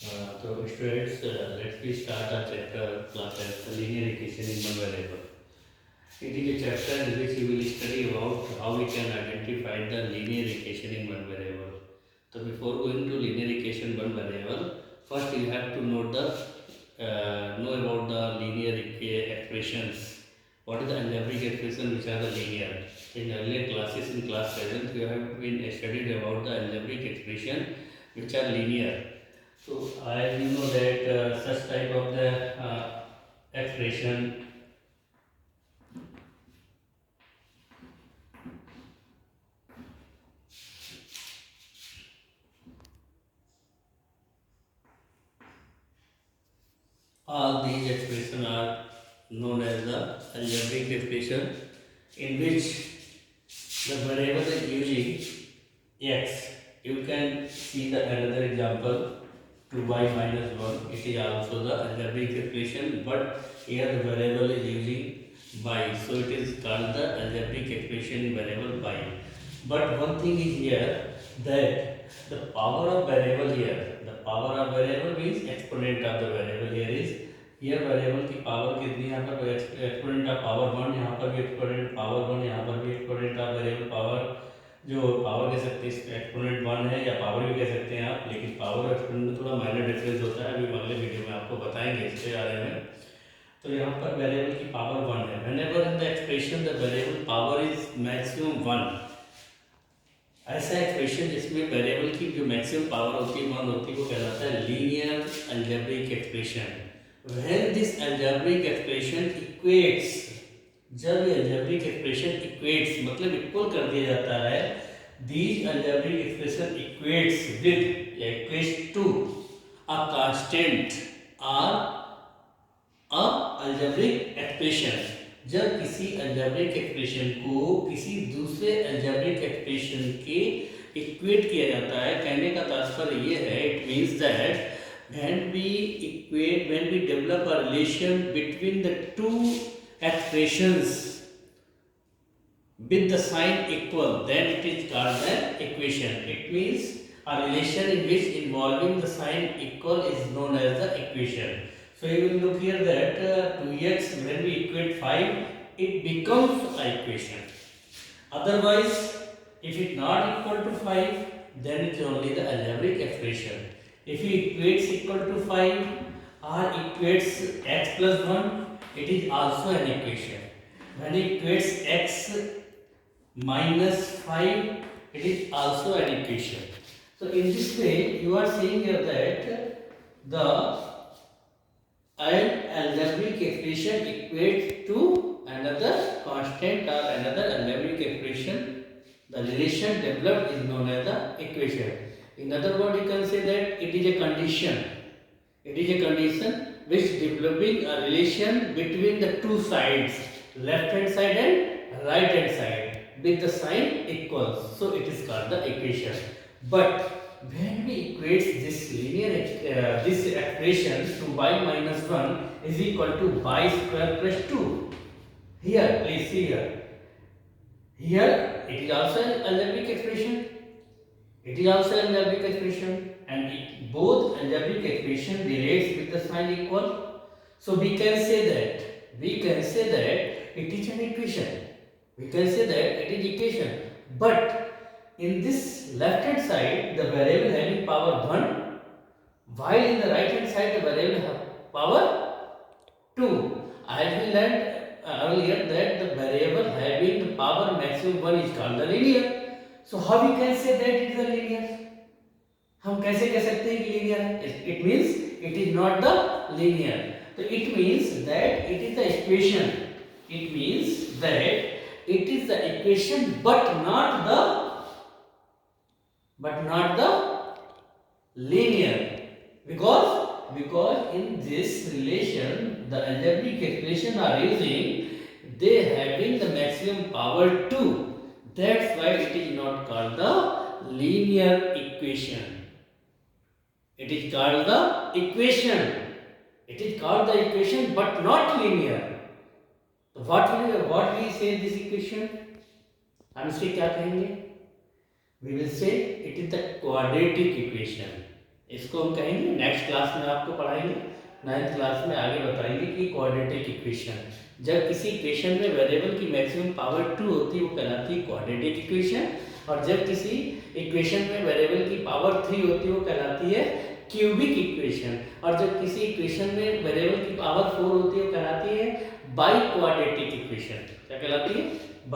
So students, let's we start our chapter class as linear equation in one variable. It is a chapter in which we will study about how we can identify the linear equation in one variable. So before going to linear equation one variable, first you have to know about the linear expressions. What is the algebraic expression which are the linear? In earlier classes in class 7th, you have been studied about the algebraic expression which are linear. So I you know that such type of the expression all these expressions are known as the algebraic expression in which the variable is using x. You can see the another example 2y minus 1. It is also the algebraic expression, but here the variable is using y. So it is called the algebraic expression in variable y. But one thing is here that the power of variable here, the power of variable means exponent of the variable here is here variable की power कितनी यहाँ पर exponent of power 1, यहाँ पर भी exponent power 1, यहाँ पर भी एक्सपोनेंट ऑफ वेरिएबल पावर जो पावर कह सकते हैं एक्सपोनेंट 1 है या पावर भी कह सकते हैं आप, लेकिन पावर और एक्सपोनेंट में थोड़ा माइनर डिफरेंस होता है, अभी अगले वीडियो में आपको बताएंगे इसके बारे में। तो यहाँ पर वेरिएबल की पावर 1 है। Whenever in the expression the variable power is maximum 1, ऐसा एक्सप्रेशन जिसमें वेरिएबल की जो मैक्सिमम पावर होती है 1 होती है वो कहलाता है linear algebraic expression. When this algebraic expression equates, जब ये algebraic expression equates मतलब इक्वल कर दिया जाता है, these algebraic expression equates with equates to a constant or a algebraic expression। जब किसी algebraic expression को किसी दूसरे algebraic expression के इक्वेट किया जाता है, कहने का तात्पर्य ये है, it means that when we develop a relation between the two expressions with the sign equal, then it is called an equation. It means a relation in which involving the sign equal is known as the equation. So you will look here that 2x, when we equate 5, it becomes an equation. Otherwise, if it not equal to 5, then it is only the algebraic expression. If he equates equal to 5 or equates x plus 1, it is also an equation. When he equates x minus 5, it is also an equation. So in this way, you are seeing here that the algebraic expression equates to another constant or another algebraic expression. The relation developed is known as the equation. In other words, you can say that it is a condition. It is a condition which developing a relation between the two sides, left hand side and right hand side, with the sign equals. So it is called the equation. But when we equate this linear this expression to y minus 1 is equal to y square plus 2. Here, please see here. Here it is also an algebraic expression. It is also an algebraic expression, and both algebraic expression relates with the sign equal. So we can say that it is an equation. We can say that it is equation. But in this left hand side, the variable having power 1, while in the right hand side the variable have power 2. As we learned earlier that the variable having the power maximum 1 is called the linear. So how we can say that it is a linear? हम कैसे कह सकते हैं कि linear है? It means it is not the linear. So it means that it is the equation. It means that it is the equation, but not the linear. Because in this relation the algebraic expression are using, they having the maximum power 2. That's why it is not called the linear equation. It is called the equation. It is called the equation but not linear. So what we say this equation? हम इसके क्या कहेंगे? We will say it is the quadratic equation. इसको हम कहेंगे next class में आपको पढ़ाएंगे, 9th क्लास में आगे बताएंगे कि क्वाड्रेटिक इक्वेशन। जब किसी इक्वेशन में वेरिएबल की मैक्सिमम पावर 2 होती है वो कहलाती है क्वाड्रेटिक इक्वेशन, और जब किसी इक्वेशन में वेरिएबल की पावर 3 होती है वो कहलाती है क्यूबिक इक्वेशन, और जब किसी इक्वेशन में वेरिएबल की पावर 4 होती है वो कहलाती है बाई क्वाड्रेटिक इक्वेशन। क्या कहलाती है?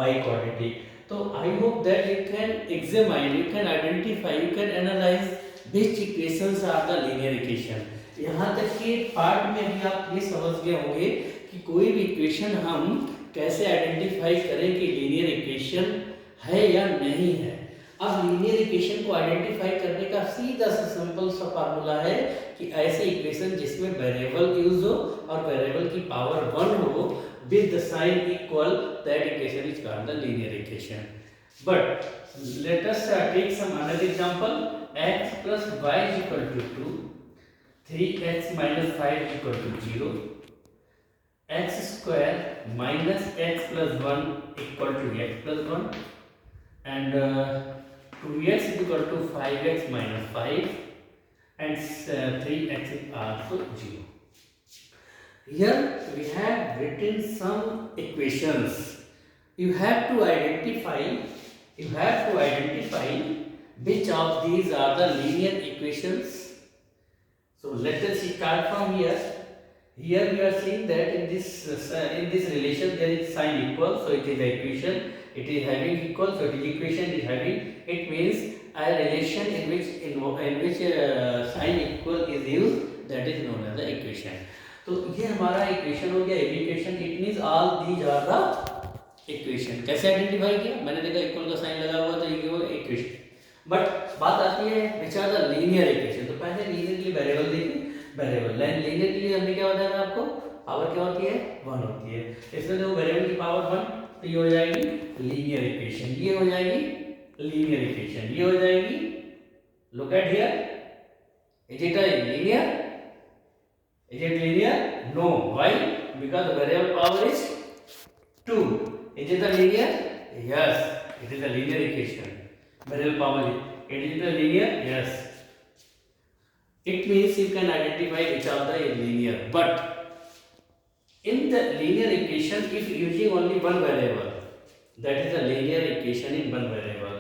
Biquadratic. तो I hope that you can examine, you can identify, you can analyse which equations are the linear equation। यहाँ तक कि पार्ट में भी आप ये समझ गए होंगे कि कोई भी इक्वेशन हम कैसे आइडेंटिफाई करें कि लीनियर इक्वेशन है या नहीं है। अब लीनियर इक्वेशन को आइडेंटिफाई करने का सीधा सा सिंपल सा फार्मूला है कि ऐसे इक्वेशन जिसमें वेरिएबल यूज हो और वेरिएबल की पावर 1 हो with the sign equal, that equation is called the linear equation. But let us take some another example। x plus y is equal to 2, 3x minus 5 is equal to 0, x square minus x plus 1 equal to x plus 1, and 2x is equal to 5x minus 5, and 3x is also 0. Here we have written some equations. You have to identify which of these are the linear equations. So let us start from here. Here we are seeing that in this relation there is sign equal, so it is the equation. It is having equal, so it is equation is having. It means a relation in which sign equal is used, that is known as the equation. तो ये हमारा equation हो गया, equation. It means all these are the equation. कैसे identify किया? मैंने देखा equal का साइन लगा हुआ तो ये वो इक्वेशन। बट बात आती है which are the linear equation. तो पहले लीनियर के लिए वेरिएबल देखिए, वेरिएबल लीनियर के लिए हमने क्या बताया था आपको? पावर क्या होती है? 1 होती है। इसमें देखो वेरिएबल की पावर 1, तो ये हो जाएगी लीनियर इक्वेशन, ये हो जाएगी लीनियर इक्वेशन, ये हो जाएगी। Look at here, is it a linear? Is it linear? No. Why? Because the variable power is 2. Is it a linear? Yes. It is a linear equation. Variable power is. Is it a linear? Yes. It means you can identify which of the is linear. But in the linear equation, if using only one variable, that is a linear equation in one variable.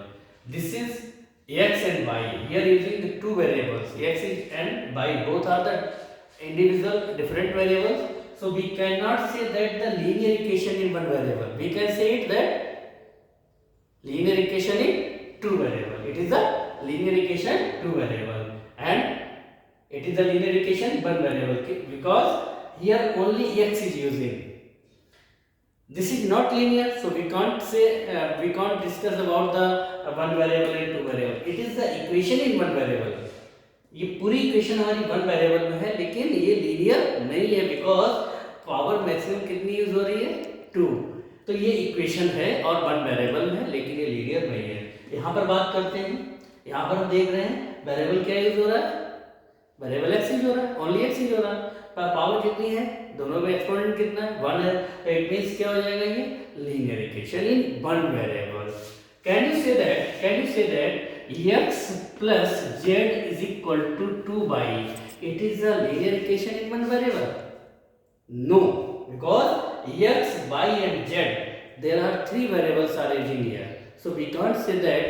This is x and y. Here using the two variables, x and y. Both are the individual different variables, so we cannot say that the linear equation in one variable. We can say it that linear equation in two variable. It is the linear equation two variable, and it is the linear equation one variable, because here only x is using. This is not linear, so we can't say we can't discuss about the one variable and two variable. It is the equation in one variable. ये पूरी equation हमारी one variable में है, लेकिन ये linear नहीं है because power maximum कितनी यूज हो रही है? 2। तो ये इक्वेशन है और वन वेरिएबल में है, लेकिन ये लीनियर नहीं है। यहाँ पर बात करते हैं, यहाँ पर हम देख रहे हैं वेरिएबल क्या यूज हो रहा है? वेरिएबल एक्स यूज हो रहा है, ओनली एक्स यूज हो रहा है। पावर कितनी है? दोनों में एक्सपोनेंट कितना है? 1 है। तो इट मींस क्या हो जाएगा? ये linear equation in one variable. Can you say that x plus z is equal to 2y, it is a linear equation in one variable? No, because x, y and z, there are 3 variables are using here, so we can't say that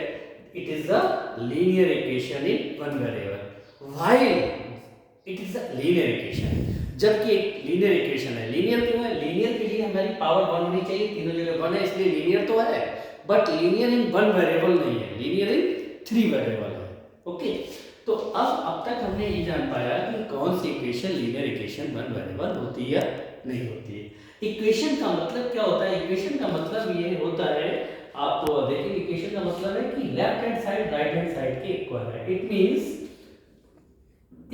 it is a linear equation in one variable. While it is a linear equation, जबकि एक linear equation है। Linear क्यों है? Linear के लिए हमारी power 1 होनी चाहिए, तीनों जगह 1 है, इसलिए लीनियर तो है, but linear in one variable नहीं है, लीनियर इन 3 वेरिएबल है। ओके, तो अब तक हमने ये जान पाया कि कौन सी equation linear equation one variable होती है, नहीं होती है। इक्वेशन का मतलब क्या होता है? इक्वेशन का मतलब ये होता है, आप देखिए इक्वेशन का मतलब है कि left hand side right hand side के इक्वल है। इट मींस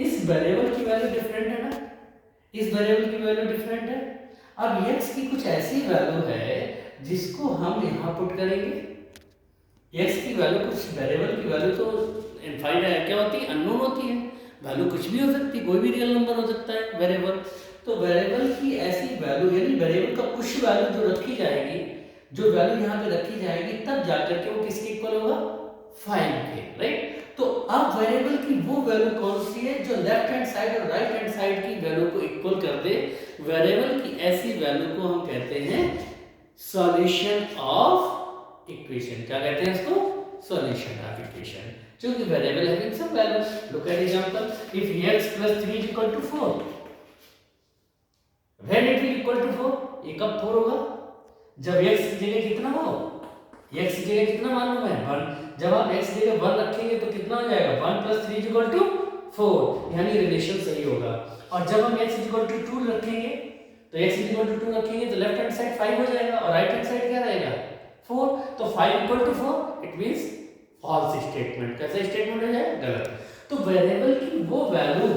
इस वेरिएबल की वैल्यू डिफरेंट है ना, इस वेरिएबल की वैल्यू डिफरेंट है। अब x की कुछ ऐसी वैल्यू है जिसको हम यहाँ पुट करेंगे। x की वैल्यू, कुछ वेरिएबल की वैल्यू तो इनफाइनाइट है, क्या होती है? अननोन होती है। वैल्यू कुछ भी हो सकती है, कोई भी रियल नंबर हो सकता है वेरिएबल। तो वेरिएबल की ऐसी वैल्यू, यानी वेरिएबल का कुछ वैल्यू जो रखी जाएगी, जो वैल्यू यहाँ पे रखी जाएगी, तब जाकर के वो किसके इक्वल होगा? 5 के, राइट। तो अब वेरिएबल की वो वैल्यू कौन सी है जो लेफ्ट हैंड साइड और राइट हैंड साइड की वैल्यू को इक्वल कर दे। वेरिएबल की ऐसी वैल्यू को हम कहते हैं सॉल्यूशन ऑफ इक्वेशन। क्या कहते हैं इसको? Solution of equation. क्योंकि variable having some value. Look at example, if x + 3 = 4, when it will equal to 4, ये कब 4 होगा? जब x की जगह कितना हो, x की जगह कितना मालूम है? 1। जब आप x की जगह 1 रखेंगे तो कितना हो जाएगा? 1 + 3 = 4, यानी रिलेशन सही होगा। और जब हम x = 2 रखेंगे तो x = 2 रखेंगे तो लेफ्ट हैंड साइड 5 हो जाएगा और राइट हैंड साइड क्या रहेगा? 4। तो 5 = 4, इट मींस फॉल्स स्टेटमेंट। कैसा स्टेटमेंट हो जाएगा? गलत। तो वेरिएबल की वो वैल्यू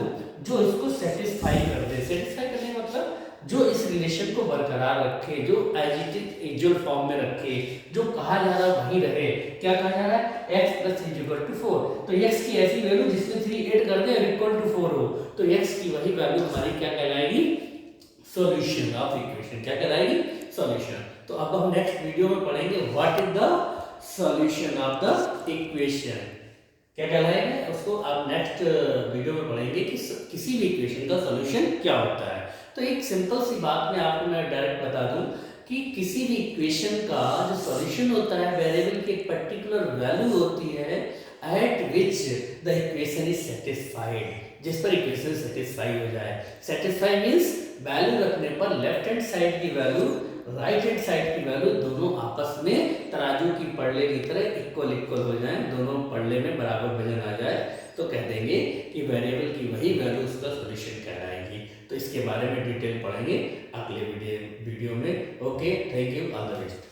जो इसको सेटिस्फाई कर दे, सेटिस्फाई करने का मतलब जो इस रिलेशन को बरकरार रखे, जो as it is usual form में रखे, जो कहा जा रहा है वही रहे। क्या कहा जा रहा है? x + 3 = 4। तो x की ऐसी वैल्यू जिसमें 3 ऐड कर दे और इक्वल टू 4 हो, तो x की वही वैल्यू हमारी क्या कहलाएगी? Solution of equation. क्या कहलाएगी? सॉल्यूशन। तो अब हम नेक्स्ट वीडियो में पढ़ेंगे what is the solution of the equation. क्या कहलाएगा उसको आप नेक्स्ट वीडियो में पढ़ेंगे कि किसी भी इक्वेशन का सॉल्यूशन क्या होता है। तो एक सिंपल सी बात में आपको मैं डायरेक्ट बता दूं कि किसी भी इक्वेशन का जो सॉल्यूशन होता है, वेरिएबल की एक पर्टिकुलर वैल्यू होती है eight which the equation is satisfied, जिस पर इक्वेशन सेटिस्फाई हो जाए। सेटिस्फाई मींस वैल्यू रखने पर लेफ्ट हैंड साइड की वैल्यू, राइट हैंड साइड की वैल्यू दोनों आपस में तराजू की पड़ले की तरह इक्वल हो जाए, दोनों पड़ले में बराबर वजन आ जाए, तो कह देंगे कि वेरिएबल की वही वैल्यू उसका सॉल्यूशन कहलाएगी। तो इसके बारे में डिटेल पढ़ेंगे अगले वीडियो में। Okay, thank you, all the best.